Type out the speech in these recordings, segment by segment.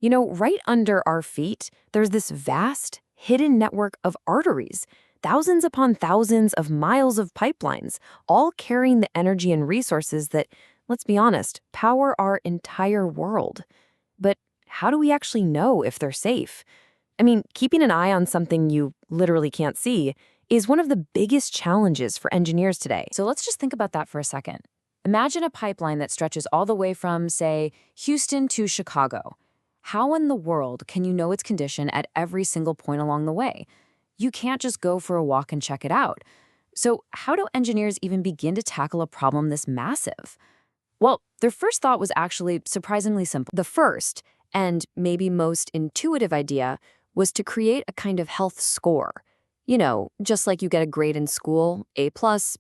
Right under our feet, there's this vast, hidden network of arteries, thousands upon thousands of miles of pipelines, all carrying the energy and resources that, let's be honest, power our entire world. But how do we actually know if they're safe? I mean, keeping an eye on something you literally can't see is one of the biggest challenges for engineers today. So let's just think about that for a second. Imagine a pipeline that stretches all the way from, say, Houston to Chicago. How in the world can you know its condition at every single point along the way? You can't just go for a walk and check it out. So how do engineers even begin to tackle a problem this massive? Well, their first thought was actually surprisingly simple. The first, and maybe most intuitive idea, was to create a kind of health score. Just like you get a grade in school, A+,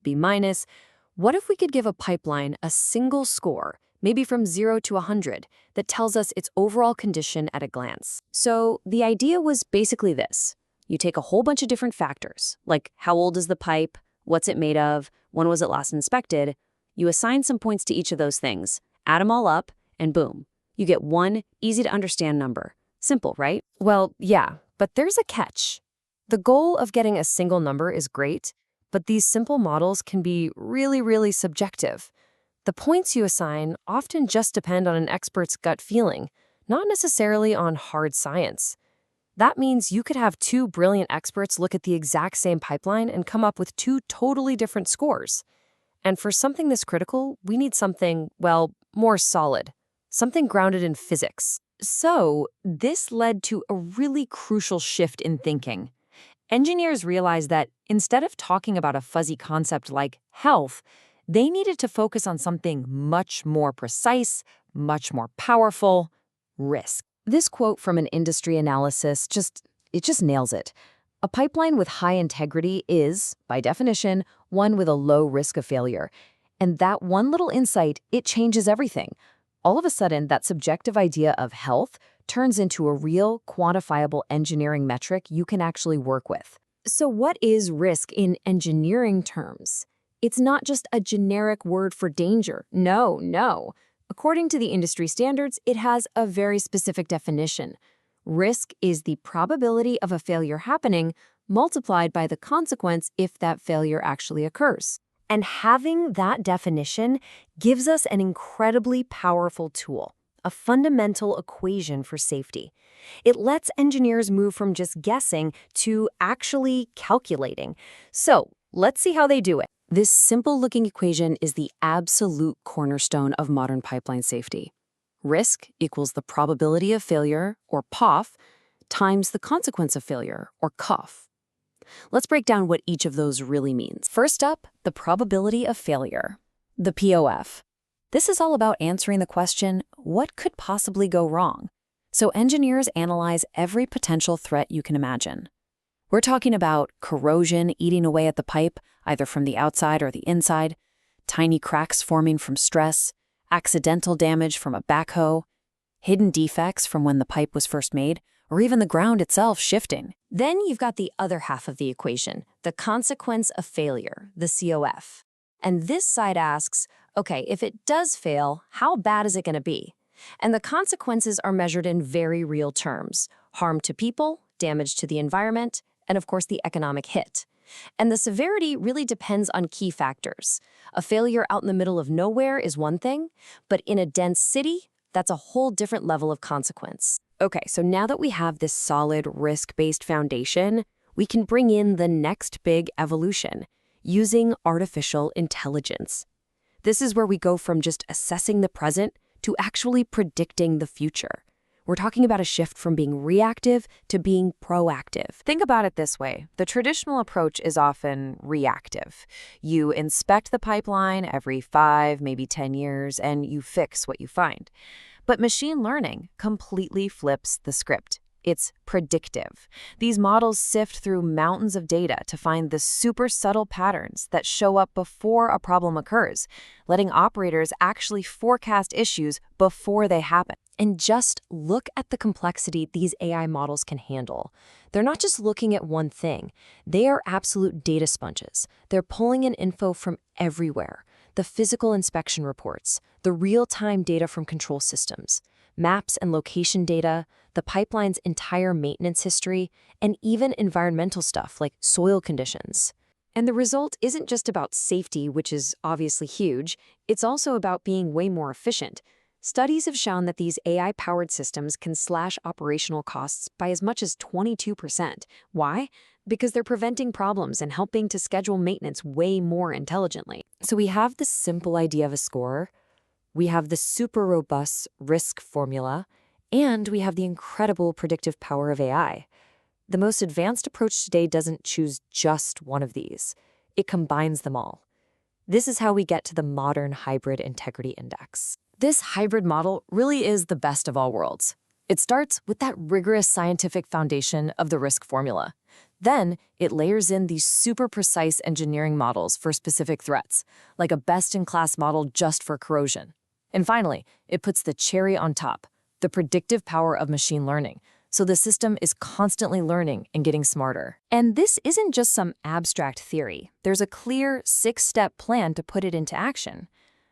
B-. What if we could give a pipeline a single score, maybe from 0 to 100, that tells us its overall condition at a glance? So the idea was basically this. You take a whole bunch of different factors, like how old is the pipe, what's it made of, when was it last inspected. You assign some points to each of those things, add them all up, and boom, you get one easy-to-understand number. Simple, right? Well, yeah, but there's a catch. The goal of getting a single number is great, but these simple models can be really, really subjective. The points you assign often just depend on an expert's gut feeling, not necessarily on hard science. That means you could have two brilliant experts look at the exact same pipeline and come up with two totally different scores. And for something this critical, we need something, well, more solid, something grounded in physics. So this led to a really crucial shift in thinking. Engineers realized that instead of talking about a fuzzy concept like health, they needed to focus on something much more precise, much more powerful: risk. This quote from an industry analysis just nails it. A pipeline with high integrity is, by definition, one with a low risk of failure. And that one little insight, it changes everything. All of a sudden, that subjective idea of health turns into a real, quantifiable engineering metric you can actually work with. So what is risk in engineering terms? It's not just a generic word for danger. No. According to the industry standards, it has a very specific definition. Risk is the probability of a failure happening multiplied by the consequence if that failure actually occurs. And having that definition gives us an incredibly powerful tool, a fundamental equation for safety. It lets engineers move from just guessing to actually calculating. So let's see how they do it. This simple-looking equation is the absolute cornerstone of modern pipeline safety. Risk equals the probability of failure, or POF, times the consequence of failure, or COF. Let's break down what each of those really means. First up, the probability of failure, the POF. This is all about answering the question, what could possibly go wrong? So engineers analyze every potential threat you can imagine. We're talking about corrosion eating away at the pipe, either from the outside or the inside, tiny cracks forming from stress, accidental damage from a backhoe, hidden defects from when the pipe was first made, or even the ground itself shifting. Then you've got the other half of the equation, the consequence of failure, the COF. And this side asks, okay, if it does fail, how bad is it going to be? And the consequences are measured in very real terms: harm to people, damage to the environment, and of course the economic hit. And the severity really depends on key factors. A failure out in the middle of nowhere is one thing, but in a dense city, that's a whole different level of consequence. Okay, so now that we have this solid risk-based foundation, we can bring in the next big evolution, using artificial intelligence. This is where we go from just assessing the present to actually predicting the future. We're talking about a shift from being reactive to being proactive. Think about it this way. The traditional approach is often reactive. You inspect the pipeline every 5, maybe 10 years, and you fix what you find. But machine learning completely flips the script. It's predictive. These models sift through mountains of data to find the super subtle patterns that show up before a problem occurs, letting operators actually forecast issues before they happen. And just look at the complexity these AI models can handle. They're not just looking at one thing. They are absolute data sponges. They're pulling in info from everywhere: the physical inspection reports, the real-time data from control systems, maps and location data, the pipeline's entire maintenance history, and even environmental stuff like soil conditions. And the result isn't just about safety, which is obviously huge, it's also about being way more efficient. Studies have shown that these AI-powered systems can slash operational costs by as much as 22%. Why? Because they're preventing problems and helping to schedule maintenance way more intelligently. So we have the simple idea of a score, we have the super robust risk formula, and we have the incredible predictive power of AI. The most advanced approach today doesn't choose just one of these. It combines them all. This is how we get to the modern hybrid integrity index. This hybrid model really is the best of all worlds. It starts with that rigorous scientific foundation of the risk formula. Then it layers in these super precise engineering models for specific threats, like a best-in-class model just for corrosion. And finally, it puts the cherry on top, the predictive power of machine learning, so the system is constantly learning and getting smarter. And this isn't just some abstract theory. There's a clear 6-step plan to put it into action.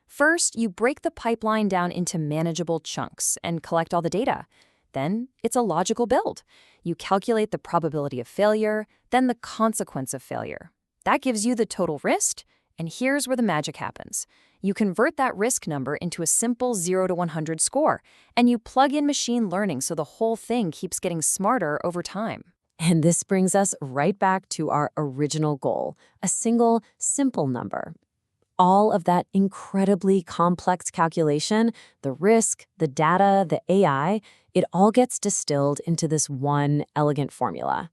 First, you break the pipeline down into manageable chunks and collect all the data. Then, it's a logical build. You calculate the probability of failure, then the consequence of failure. That gives you the total risk, and here's where the magic happens. You convert that risk number into a simple 0 to 100 score, and you plug in machine learning so the whole thing keeps getting smarter over time. And this brings us right back to our original goal, a single, simple number. All of that incredibly complex calculation, the risk, the data, the AI, it all gets distilled into this one elegant formula.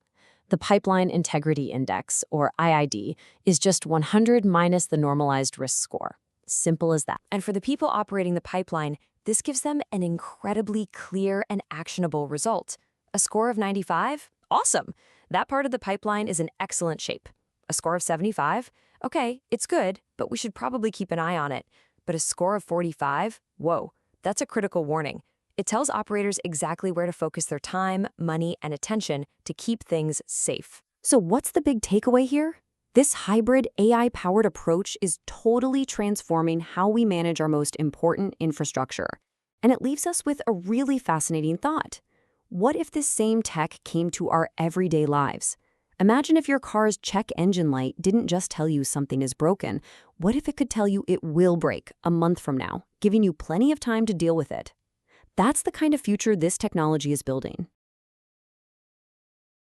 The Pipeline Integrity Index, or IID, is just 100 minus the normalized risk score. Simple as that. And for the people operating the pipeline, this gives them an incredibly clear and actionable result. A score of 95? Awesome! That part of the pipeline is in excellent shape. A score of 75? Okay, it's good, but we should probably keep an eye on it. But a score of 45? Whoa, that's a critical warning. It tells operators exactly where to focus their time, money, and attention to keep things safe. So what's the big takeaway here? This hybrid AI-powered approach is totally transforming how we manage our most important infrastructure. And it leaves us with a really fascinating thought. What if this same tech came to our everyday lives? Imagine if your car's check engine light didn't just tell you something is broken. What if it could tell you it will break a month from now, giving you plenty of time to deal with it? That's the kind of future this technology is building.